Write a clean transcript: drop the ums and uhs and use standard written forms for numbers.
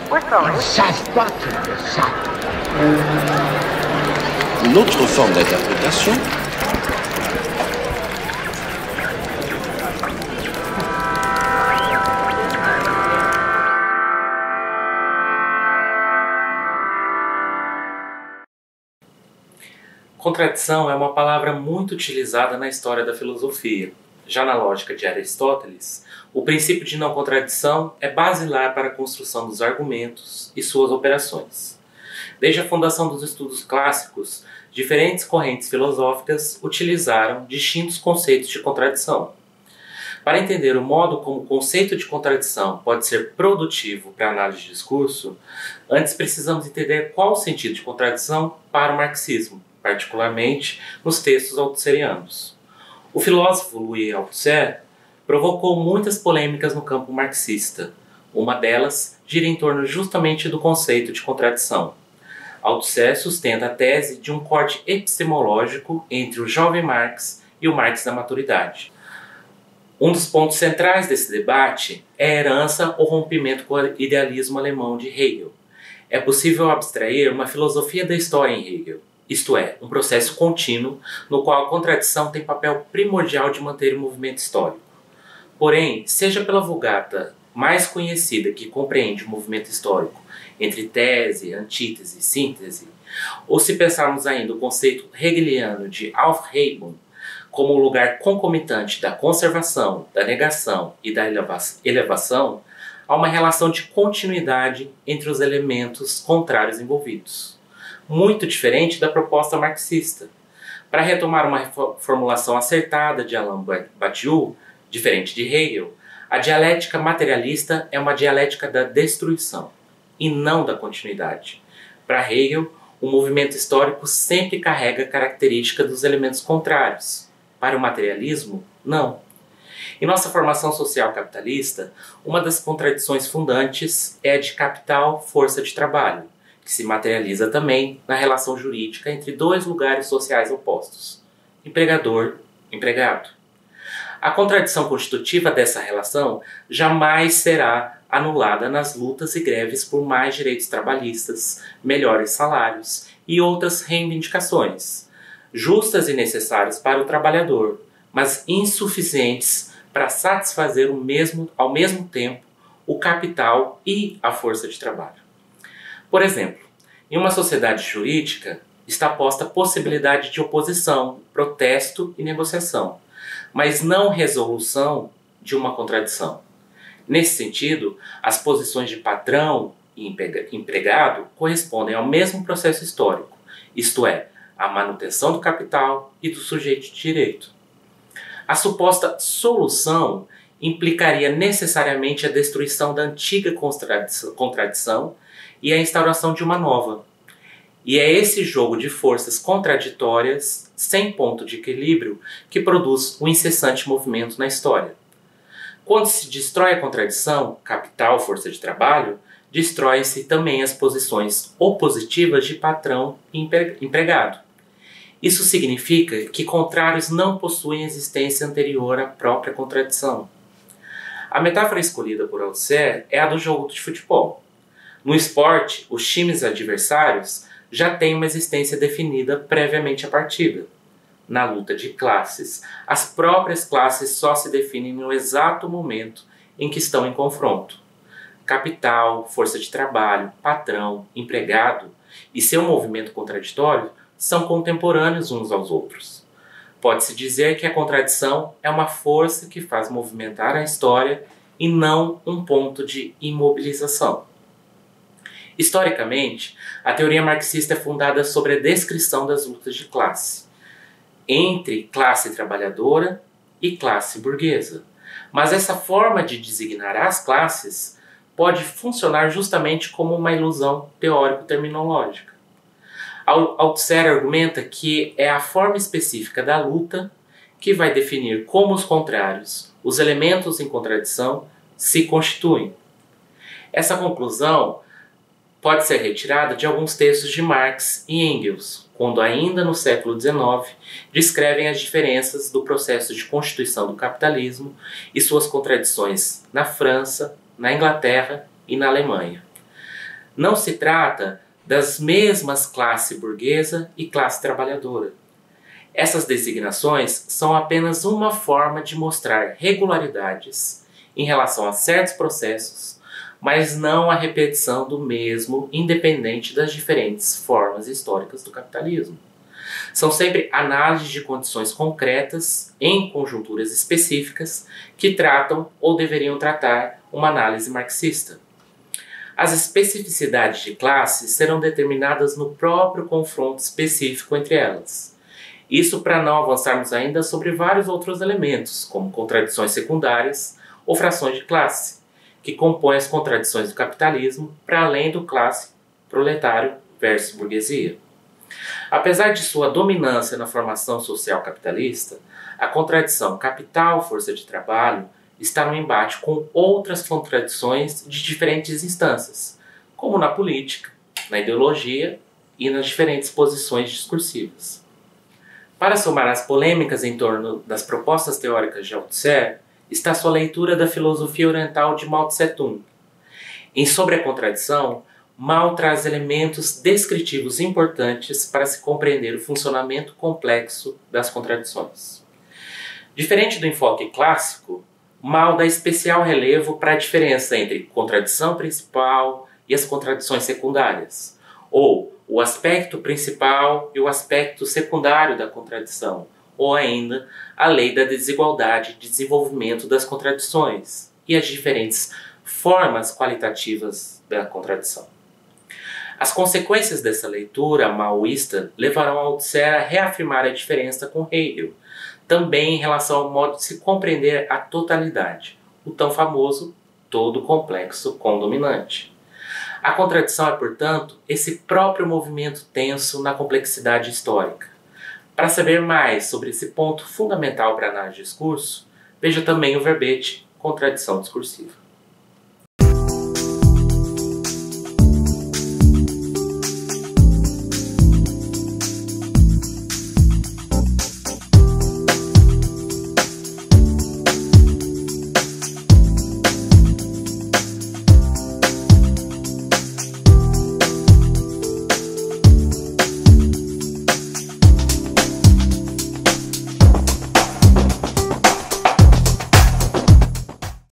Ils savent pas qu'ils le savent. Une autre forme d'interprétation Contradição é uma palavra muito utilizada na história da filosofia. Já na lógica de Aristóteles, o princípio de não contradição é basilar para a construção dos argumentos e suas operações. Desde a fundação dos estudos clássicos, diferentes correntes filosóficas utilizaram distintos conceitos de contradição. Para entender o modo como o conceito de contradição pode ser produtivo para a análise de discurso, antes precisamos entender qual o sentido de contradição para o marxismo, particularmente nos textos althusserrianos. O filósofo Louis Althusser provocou muitas polêmicas no campo marxista. Uma delas gira em torno justamente do conceito de contradição. Althusser sustenta a tese de um corte epistemológico entre o jovem Marx e o Marx da maturidade. Um dos pontos centrais desse debate é a herança ou rompimento com o idealismo alemão de Hegel. É possível abstrair uma filosofia da história em Hegel, isto é, um processo contínuo no qual a contradição tem papel primordial de manter o movimento histórico. Porém, seja pela Vulgata mais conhecida que compreende o movimento histórico entre tese, antítese e síntese, ou se pensarmos ainda o conceito hegeliano de Aufhebung como o lugar concomitante da conservação, da negação e da elevação, há uma relação de continuidade entre os elementos contrários envolvidos, muito diferente da proposta marxista. Para retomar uma formulação acertada de Alain Badiou, diferente de Hegel, a dialética materialista é uma dialética da destruição, e não da continuidade. Para Hegel, o movimento histórico sempre carrega a característica dos elementos contrários. Para o materialismo, não. Em nossa formação social capitalista, uma das contradições fundantes é a de capital-força de trabalho, que se materializa também na relação jurídica entre dois lugares sociais opostos, empregador-empregado. A contradição constitutiva dessa relação jamais será anulada nas lutas e greves por mais direitos trabalhistas, melhores salários e outras reivindicações, justas e necessárias para o trabalhador, mas insuficientes para satisfazer ao mesmo tempo o capital e a força de trabalho. Por exemplo, em uma sociedade jurídica está posta a possibilidade de oposição, protesto e negociação, mas não resolução de uma contradição. Nesse sentido, as posições de patrão e empregado correspondem ao mesmo processo histórico, isto é, a manutenção do capital e do sujeito de direito. A suposta solução implicaria necessariamente a destruição da antiga contradição e a instauração de uma nova. E é esse jogo de forças contraditórias, sem ponto de equilíbrio, que produz um incessante movimento na história. Quando se destrói a contradição, capital, força de trabalho, destrói-se também as posições opositivas de patrão e empregado. Isso significa que contrários não possuem existência anterior à própria contradição. A metáfora escolhida por Althusser é a do jogo de futebol. No esporte, os times adversários já têm uma existência definida previamente à partida. Na luta de classes, as próprias classes só se definem no exato momento em que estão em confronto. Capital, força de trabalho, patrão, empregado e seu movimento contraditório são contemporâneos uns aos outros. Pode-se dizer que a contradição é uma força que faz movimentar a história e não um ponto de imobilização. Historicamente, a teoria marxista é fundada sobre a descrição das lutas de classe, entre classe trabalhadora e classe burguesa. Mas essa forma de designar as classes pode funcionar justamente como uma ilusão teórico-terminológica. Althusser argumenta que é a forma específica da luta que vai definir como os contrários, os elementos em contradição, se constituem. Essa conclusão pode ser retirada de alguns textos de Marx e Engels, quando ainda no século XIX descrevem as diferenças do processo de constituição do capitalismo e suas contradições na França, na Inglaterra e na Alemanha. Não se trata das mesmas classe burguesa e classe trabalhadora. Essas designações são apenas uma forma de mostrar regularidades em relação a certos processos, mas não a repetição do mesmo, independente das diferentes formas históricas do capitalismo. São sempre análises de condições concretas em conjunturas específicas que tratam ou deveriam tratar uma análise marxista. As especificidades de classe serão determinadas no próprio confronto específico entre elas. Isso para não avançarmos ainda sobre vários outros elementos, como contradições secundárias ou frações de classe, que compõem as contradições do capitalismo para além do classe proletário versus burguesia. Apesar de sua dominância na formação social capitalista, a contradição capital-força de trabalho está no embate com outras contradições de diferentes instâncias, como na política, na ideologia e nas diferentes posições discursivas. Para somar as polêmicas em torno das propostas teóricas de Althusser, está sua leitura da filosofia oriental de Mao Tse-tung. Em Sobre a Contradição, Mao traz elementos descritivos importantes para se compreender o funcionamento complexo das contradições. Diferente do enfoque clássico, Mao dá especial relevo para a diferença entre contradição principal e as contradições secundárias, ou o aspecto principal e o aspecto secundário da contradição, ou ainda a lei da desigualdade de desenvolvimento das contradições e as diferentes formas qualitativas da contradição. As consequências dessa leitura maoísta levarão Althusser a reafirmar a diferença com Hegel, também em relação ao modo de se compreender a totalidade, o tão famoso todo complexo condominante. A contradição é, portanto, esse próprio movimento tenso na complexidade histórica. Para saber mais sobre esse ponto fundamental para a análise de discurso, veja também o verbete Contradição Discursiva.